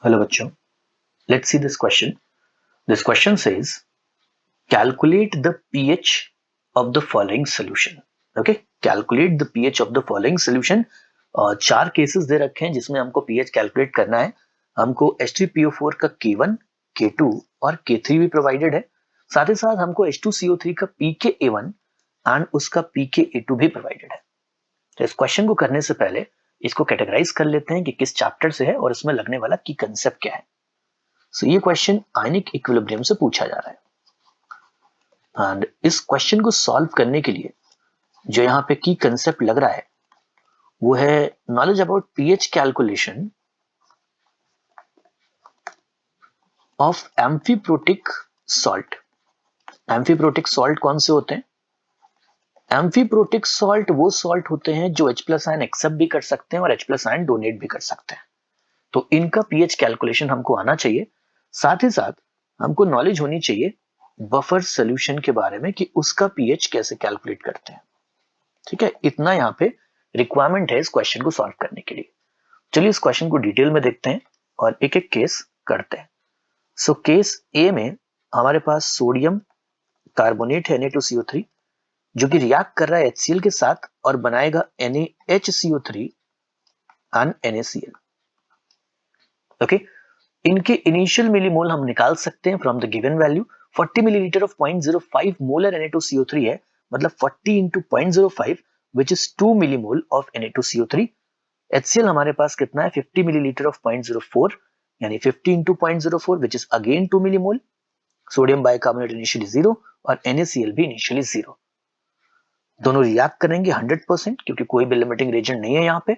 Hello बच्चों, let's see this question. This question says calculate the pH of the following solution. Okay, calculate the pH of the following solution. चार cases they रखे हैं जिसमें हमको pH calculate करना है. हमको H3PO4 का K1, K2 और K3 भी प्रोवाइडेड है. साथ ही साथ हमको H2CO3 का pKa1 एंड उसका pKa2 भी प्रोवाइडेड है. तो इस क्वेश्चन को करने से पहले इसको कैटेगराइज कर लेते हैं कि किस चैप्टर से है और इसमें लगने वाला की कंसेप्ट क्या है. So, ये क्वेश्चन आयनिक इक्विलिब्रियम से पूछा जा रहा है एंड इस क्वेश्चन को सॉल्व करने के लिए जो यहाँ पे की कंसेप्ट लग रहा है वो है knowledge about pH calculation of amphiprotic salt. Amphiprotic salt कौन से होते हैं? एम्फीप्रोटिक सॉल्ट वो सॉल्ट होते हैं जो H+ आयन एक्सेप्ट भी कर सकते हैं और H+ आयन डोनेट भी कर सकते हैं. तो इनका पीएच कैलकुलेशन हमको आना चाहिए. साथ ही साथ हमको नॉलेज होनी चाहिए बफर सॉल्यूशन के बारे में कि उसका पीएच कैसे कैलकुलेट करते हैं. ठीक है, इतना यहाँ पे रिक्वायरमेंट है इस क्वेश्चन को सॉल्व करने के लिए. चलिए इस क्वेश्चन को डिटेल में देखते हैं और एक एक केस करते हैं. सो केस ए में हमारे पास सोडियम कार्बोनेट है Na2CO3 जो कि रिएक्ट कर रहा है HCl के साथ और बनाएगा NaHCO3 एंड NaCl. ओके, इनके इनिशियल मिलीमोल हम निकाल सकते हैं from the given value. 40 millilitre of 0.05 molar Na2CO3 है, मतलब 40 into 0.05 which is 2 millimole of Na2CO3. HCl हमारे पास कितना है? 50 मिलीलीटर ऑफ 0.04 यानी 50 into 0.04 which is again 2 millimole. Sodium bicarbonate initially 0 और NaCl भी इनिशियली 0. दोनों रिएक्ट करेंगे 100% क्योंकि कोई भी लिमिटिंग रीजन नहीं है यहाँ पे.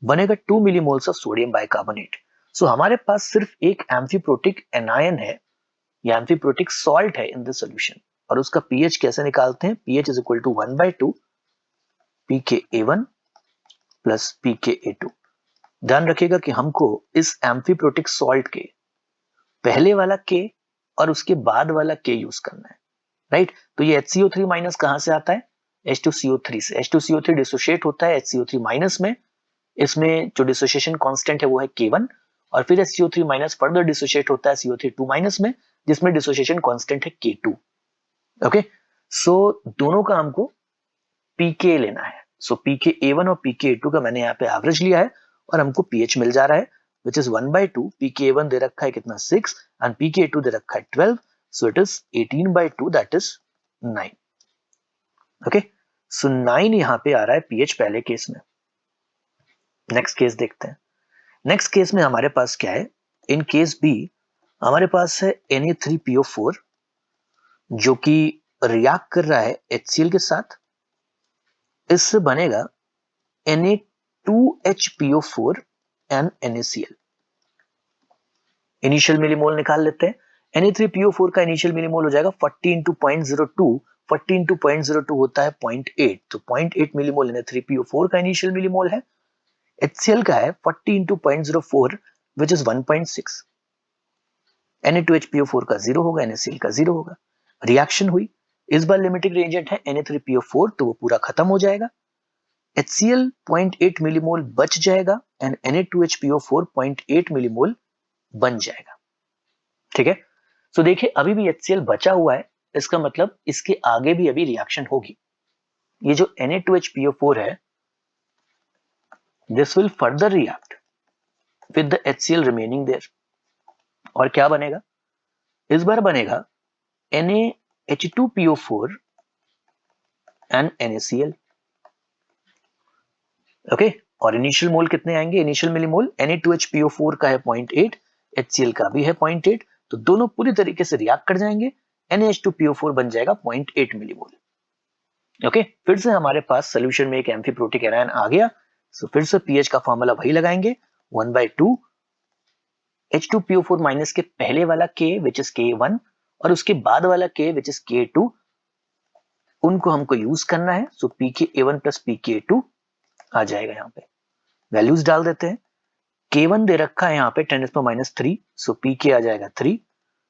बनेगा 2 मिलीमोल्स ऑफ सोडियम बाइकार्बोनेट. सो हमारे पास सिर्फ एक एम्फीप्रोटिक एनायन है या एम्फीप्रोटिक सॉल्ट है इन द सॉल्यूशन और उसका पीएच कैसे निकालते हैं? PH is equal to 1/2 pKa1 plus pKa2. ध्यान रखिएगा कि हमको इस एम्फीप्रोटिक सॉल्ट के पहले वाला K और उसके बाद वाला K यूज करना है, राइट? तो ये HCO3 माइनस कहां से आता है? H2CO3 से. H2CO3 डिसोशिएट होता है HCO3 माइनस में. इसमें जो डिसोसिएशन कांस्टेंट है वो है K1 और फिर HCO3 माइनस फर्दर डिसोशिएट होता है CO3 माइनस में जिसमें डिसोसिएशन कांस्टेंट है K2. ओके, सो दोनों का हमको pK लेना है. सो pKa1 और pKa2 का मैंने यहाँ पे एवरेज लिया है और हमको pH मिल जा रहा है which is 1/2. pKa1 दे रखा है कितना? 6 and pKa2 दे रखा है 12. So it is 18/2 that is 9. Okay, सो 9 यहाँ पे आ रहा है pH पहले केस में. नेक्स्ट केस देखते हैं. नेक्स्ट केस में हमारे पास क्या है? इन केस बी हमारे पास है Na3PO4 जो कि रिएक्ट कर रहा है HCl के साथ. इससे बनेगा Na2HPO4 and NaCl. Initial millimole निकाल लेते हैं. Na3PO4 का इनिशियल मिलीमोल हो जाएगा 40 into 0.02. 40 into 0.02 होता है 0.8. तो 0.8 मिलीमोल Na3PO4 का इनिशियल मिलीमोल है. HCl का है 40 into 0.04 which is 1.6. Na2HPO4 का 0 होगा, NaCl का 0 होगा. रिएक्शन हुई. इस बार लिमिटिंग रिएजेंट है Na3PO4 तो वो पूरा खत्म हो जाएगा. HCl 0.8 मिलीमोल बच जाएगा एंड Na2HPO4 0.8 मिलीमोल बन जाएगा. ठीक है, सो देखिए अभी भी HCl बचा हुआ है, इसका मतलब इसके आगे भी अभी रिएक्शन होगी. ये जो Na2HPO4 है this will further react with the HCl remaining there. और क्या बनेगा? इस बार बनेगा NaH2PO4 एंड NaCl. ओके, और इनिशियल मोल कितने आएंगे? इनिशियल मिलीमोल Na2HPO4 का है 0.8, HCl का भी है 0.8. तो दोनों पूरी तरीके से रिएक्ट कर जाएंगे. NaH2PO4 बन जाएगा 0.8 मिलीमोल. ओके, फिर से हमारे पास सोल्यूशन में एक एम्फीप्रोटिक एनायन आ गया. सो फिर से पीएच का फॉर्मूला वही लगाएंगे 1/2 H2PO4 माइनस के पहले वाला K विच इज K1 और उसके बाद वाला K विच इज K2. उनको हमको यूज करना है. सो pKa1 प्लस pKa2 आ जाएगा. यहाँ पे वैल्यूज डाल देते हैं. K1 दे रखा है यहाँ पे 10⁻³ सो pK आ जाएगा 3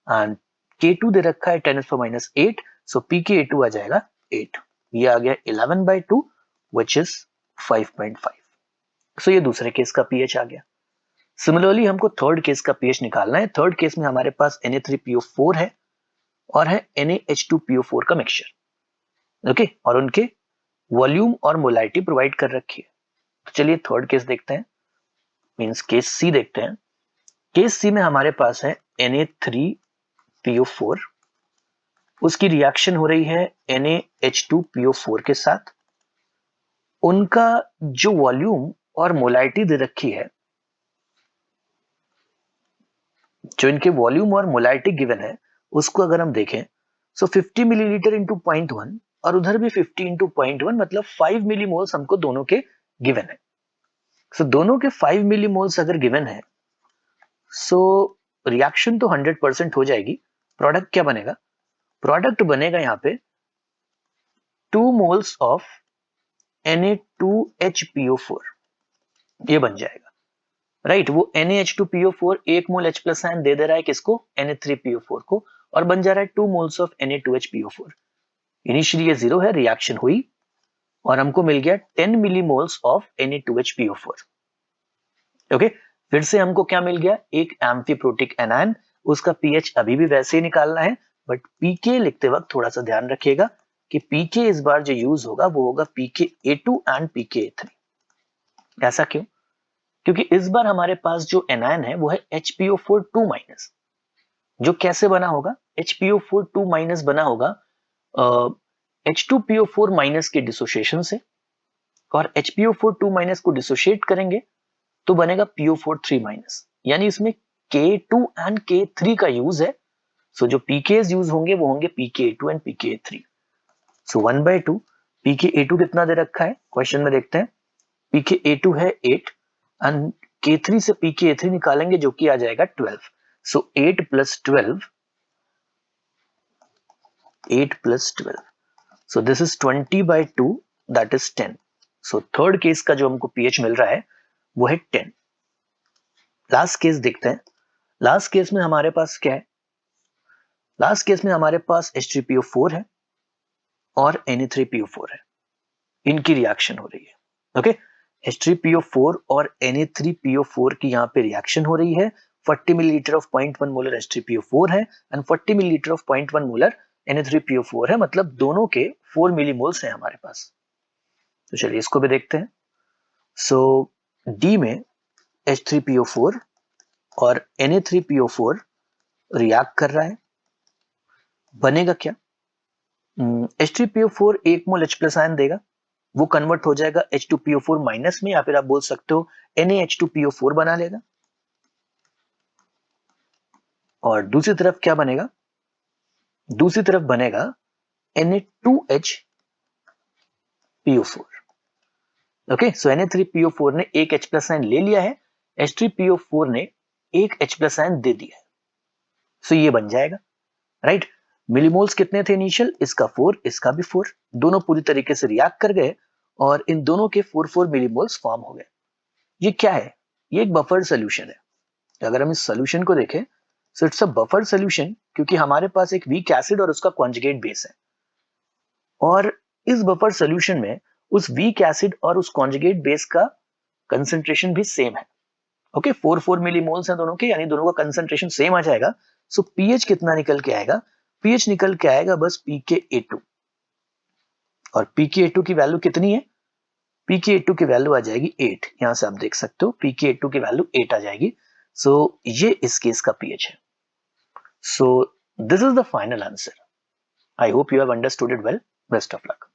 एंड K2 दे रखा है 10⁻8 सो pKa2 आ जाएगा 8. ये आ गया 11/2 which is 5.5. सो ये दूसरे केस का pH आ गया. सिमिलरली हमको थर्ड केस का पीएच निकालना है। थर्ड केस में हमारे पास Na3PO4 है और है NaH2PO4 का मिक्सचर, ओके, और उनके वॉल्यूम और मोलारिटी प्रोवाइड कर रखी है। तो चलिए थर्ड केस देखते हैं, मींस केस सी देखते हैं। केस सी में हमारे पास है Na3PO4, उसकी रिएक्शन हो रही है NaH2PO4 के साथ। उनका जो वॉल्यूम और मोलारिटी दे रखी है, जो इनके वॉल्यूम और मोलारिटी गिवन है, उसको अगर हम देखें सो 50 मिलीलीटर इंटू 0.1 और उधर भी 50 इंटू 0.1, मतलब 5 मिलीमोल्स हमको दोनों के गिवन है। सो दोनों के 5 मिलीमोल्स अगर गिवन है, सो रिएक्शन तो 100% हो जाएगी। प्रोडक्ट क्या बनेगा? प्रोडक्ट बनेगा यहाँ पे 2 मोल्स ऑफ Na2HPO4, ये बन जाएगा, राइट। वो NaH2PO4 1 मोल H प्लस आयन दे रहा है किसको? Na3PO4 को, और बन जा रहा है 2 मोल्स ऑफ Na2HPO4। इनिशियली ये 0 है, रिएक्शन हुई और हमको मिल गया 10 मिलीमोल्स ऑफ Na2HPO4, ओके। फिर से हमको क्या मिल गया? एक एम्फीप्रोटिक एनायन, उसका पीएच अभी भी वैसे ही निकालना है, बट पीके लिखते वक्त थोड़ा सा ध्यान रखिएगा कि पीके इस बार जो यूज होगा वो होगा pKa2 एंड pKa3। ऐसा क्यों? क्योंकि इस बार हमारे पास जो एनायन है वो है HPO4 जो कैसे बना होगा? HPO4 बना होगा H2PO4 के डिसोसिएशन से, और HPO4 को डिसोशिएट करेंगे तो बनेगा PO4 यानी इसमें K2 एंड K3 का यूज है। सो जो pKs यूज होंगे वो होंगे pKa2 and pKa3। So 1/2 pKa2 कितना दे रखा है क्वेश्चन में, देखते हैं। pKa2 है 8 एंड K3 से pKa3 निकालेंगे जो कि आ जाएगा 12। सो 8 plus 12, so this is 20/2, that is 10। So third case का जो हमको पीएच मिल रहा है वो है 10। लास्ट केस देखते हैं। लास्ट केस में हमारे पास क्या है? लास्ट केस में हमारे पास H3PO4 है और Na3PO4 है, इनकी रिएक्शन हो रही है, ओके। H3PO4 और Na3PO4 की यहाँ पे रिएक्शन हो रही है। 40 मिलीलीटर ऑफ 0.1 मोलर H3PO4 है and 40 millilitre of 0.1 molar Na3PO4 है, मतलब दोनों के 4 मिलीमोल्स हैं हमारे पास। तो चलिए इसको भी देखते हैं। सो D में H3PO4 और Na3PO4 रिएक्ट कर रहा है, बनेगा क्या? H3PO4 1 मोल H प्लस आयन देगा, वो कन्वर्ट हो जाएगा H2PO4 माइनस में, या फिर आप बोल सकते हो NaH2PO4 बना लेगा। और दूसरी तरफ क्या बनेगा? दूसरी तरफ बनेगा Na2HPO4, ओके। सो Na3PO4 ने एक H प्लस आयन ले लिया है, H3PO4 ने एक H प्लस आयन दे दिया है, सो ये बन जाएगा, राइट। मिलीमोल्स कितने थे इनिशियल? इसका 4, इसका भी 4, दोनों पूरी तरीके से रिएक्ट कर गए और इन दोनों के 4 मिलीमोल्स फॉर्म हो गए। ये क्या है? ये एक बफर्ड सोल्यूशन है। अगर हम इस सोल्यूशन को देखें, so it's a buffered solution, क्योंकि हमारे पास एक वीक एसिड और उसका कॉन्जुगेट बेस है, और इस बफर्ड सोल्यूशन में उस वीक एसिड और उस कॉन्जुगेट बेस का कंसंट्रेशन भी सेम है, ओके। 4 मिलीमोल्स हैं दोनों के, यानी दोनों का कंसंट्रेशन सेम आ जाएगा। सो पीएच कितना निकल के आएगा? पीएच निकल के आएगा बस pKa2, और pKa2 की वैल्यू कितनी है? pKa2 की वैल्यू आ जाएगी 8। यहां से आप देख सकते हो pKa2 की वैल्यू 8 आ जाएगी। सो ये इस केस का पीएच है। So this is the final answer. I hope you have understood it well. Best of luck.